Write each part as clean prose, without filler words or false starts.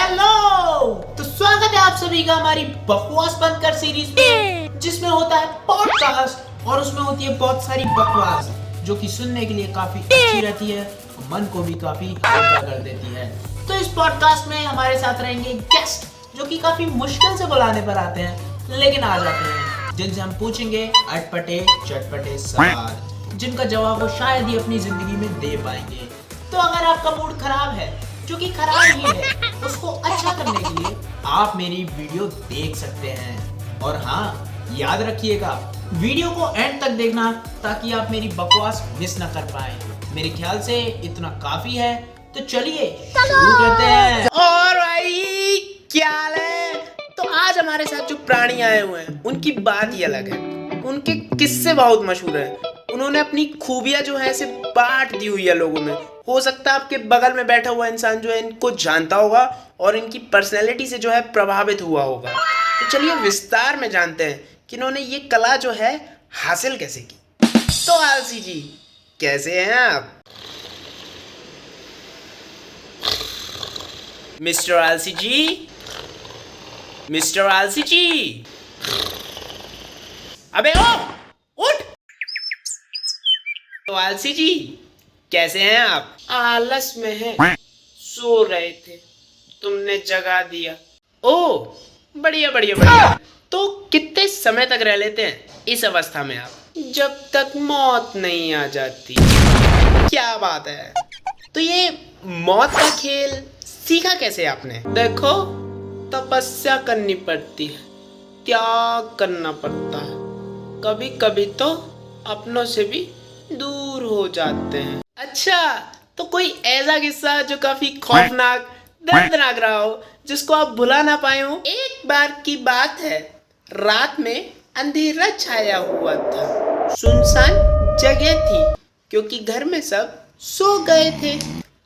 Hello. तो स्वागत है आप सभी का हमारी बकवास बंद कर सीरीज में, जिसमें होता है पॉडकास्ट और उसमें होती है बहुत सारी बकवास जो कि सुनने के लिए काफी अच्छी रहती है और मन को भी काफी हल्का कर देती है। तो इस पॉडकास्ट में हमारे साथ रहेंगे गेस्ट जो कि काफी मुश्किल से बुलाने पर आते हैं लेकिन आ जाते हैं, जिनसे हम पूछेंगे अटपटे चटपटे सवाल जिनका जवाब वो शायद ही अपनी जिंदगी में दे पाएंगे। तो अगर आपका मूड खराब है, जो कि खराब ही है, उसको अच्छा करने के लिए आप मेरी वीडियो देख सकते हैं। और हाँ, याद रखिएगा वीडियो को एंड तक देखना ताकि आप मेरी बकवास मिस ना कर पाए। मेरे ख्याल से इतना काफी है, तो चलिए शुरू करते हैं। और भाई क्या हाल है? तो आज हमारे साथ जो प्राणी आए हुए हैं उनकी बात ही अलग है। उनके किस्से बहुत मशहूर हैं। उन्होंने अपनी खूबियां जो है इसे बांट दी हुई है लोगों में। हो सकता है आपके बगल में बैठा हुआ इंसान जो है इनको जानता होगा और इनकी पर्सनैलिटी से जो है प्रभावित हुआ होगा। तो चलिए विस्तार में जानते हैं कि इन्होंने ये कला जो है हासिल कैसे की। तो आलसी जी, कैसे हैं आप? मिस्टर आलसी जी, मिस्टर आलसी जी, अबे ओ उठ। तो आलसी जी कैसे हैं आप? आलस में हैं, सो रहे थे, तुमने जगा दिया। ओ बढ़िया बढ़िया बढ़िया। तो कितने समय तक रह लेते हैं इस अवस्था में आप? जब तक मौत नहीं आ जाती। क्या बात है। तो ये मौत का खेल सीखा कैसे आपने? देखो, तपस्या करनी पड़ती है, त्याग करना पड़ता है, कभी कभी तो अपनों से भी दूर हो जाते हैं। अच्छा, तो कोई ऐसा किस्सा जो काफी खौफनाक दर्दनाक रहा हो जिसको आप भुला ना पाए हो? एक बार की बात है, रात में अंधेरा छाया हुआ था, सुनसान जगह थी क्योंकि घर में सब सो गए थे।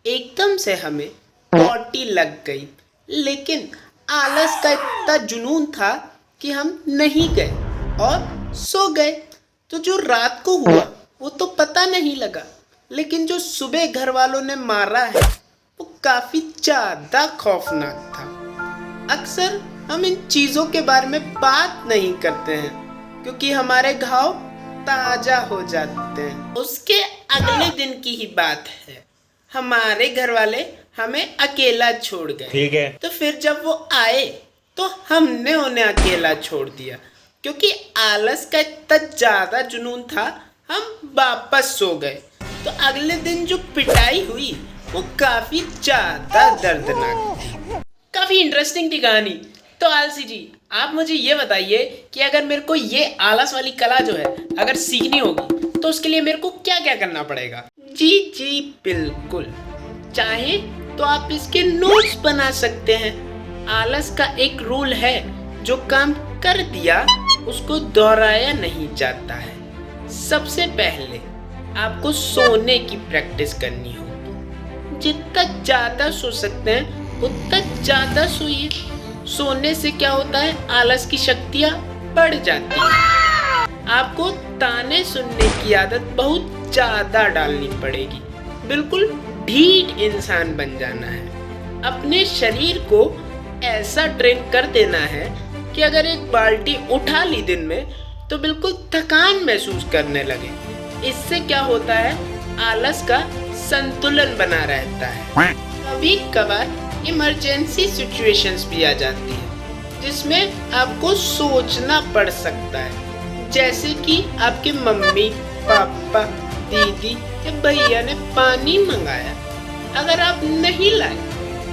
एकदम से हमें टॉटी लग गई, लेकिन आलस का इतना जुनून था कि हम नहीं गए और सो गए। तो जो रात को हुआ वो तो पता नहीं लगा, लेकिन जो सुबह घर वालों ने मारा है वो काफी ज्यादा खौफनाक था। अक्सर हम इन चीजों के बारे में बात नहीं करते हैं क्योंकि हमारे घाव ताजा हो जाते हैं। उसके अगले दिन की ही बात है, हमारे घर वाले हमें अकेला छोड़ गए। ठीक है। तो फिर जब वो आए तो हमने उन्हें अकेला छोड़ दिया क्योंकि आलस का इतना ज्यादा जुनून था, हम वापस सो गए। तो अगले दिन जो पिटाई हुई वो काफी ज्यादा दर्दनाक थी। काफी इंटरेस्टिंग थी कहानी। तो आलसी जी, आप मुझे ये बताइए कि अगर मेरे को ये आलस वाली कला जो है अगर सीखनी होगी तो उसके लिए मेरे को क्या क्या करना पड़ेगा? जी जी बिल्कुल, चाहे तो आप इसके नोट्स बना सकते हैं। आलस का एक रूल है, जो काम कर दिया उसको दोहराया नहीं जाता है। सबसे पहले आपको सोने की प्रैक्टिस करनी होगी। जितना ज्यादा सो सकते हैं उतना ज्यादा सोइए। सोने से क्या होता है, आलस की शक्तियां बढ़ जाती हैं। आपको ताने सुनने की आदत बहुत ज्यादा डालनी पड़ेगी। बिल्कुल ढीठ इंसान बन जाना है। अपने शरीर को ऐसा ट्रेन कर देना है कि अगर एक बाल्टी उठा ली दिन में तो बिल्कुल थकान महसूस करने लगे। इससे क्या होता है, आलस का संतुलन बना रहता है। कभी कभार इमरजेंसी सिचुएशंस भी आ जाती है जिसमें आपको सोचना पड़ सकता है, जैसे कि आपके मम्मी पापा दीदी या भैया ने पानी मंगाया, अगर आप नहीं लाए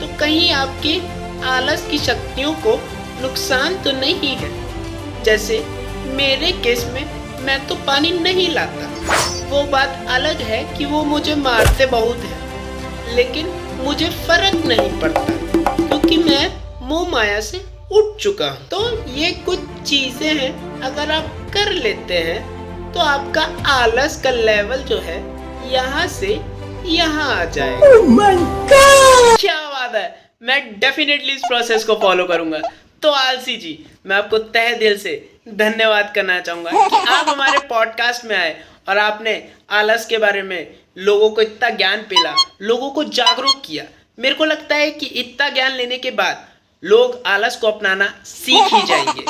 तो कहीं आपके आलस की शक्तियों को नुकसान तो नहीं है। जैसे मेरे केस में मैं तो पानी नहीं लाता, वो बात अलग है कि वो मुझे मारते बहुत है, लेकिन मुझे फर्क नहीं पड़ता क्योंकि मैं मोह माया से उठ चुका हूँ। तो ये कुछ चीजें हैं, अगर आप कर लेते हैं तो आपका आलस का लेवल जो है यहाँ से यहाँ आ जाएगा। Oh my God! क्या बात है, मैं डेफिनेटली इस प्रोसेस को फॉलो करूंगा। तो आलसी जी, मैं आपको तहे दिल से धन्यवाद करना चाहूंगा कि आप हमारे पॉडकास्ट में आए और आपने आलस के बारे में लोगों को इतना ज्ञान पिला, लोगों को जागरूक किया। मेरे को लगता है कि इतना ज्ञान लेने के बाद लोग आलस को अपनाना सीख ही जाएंगे।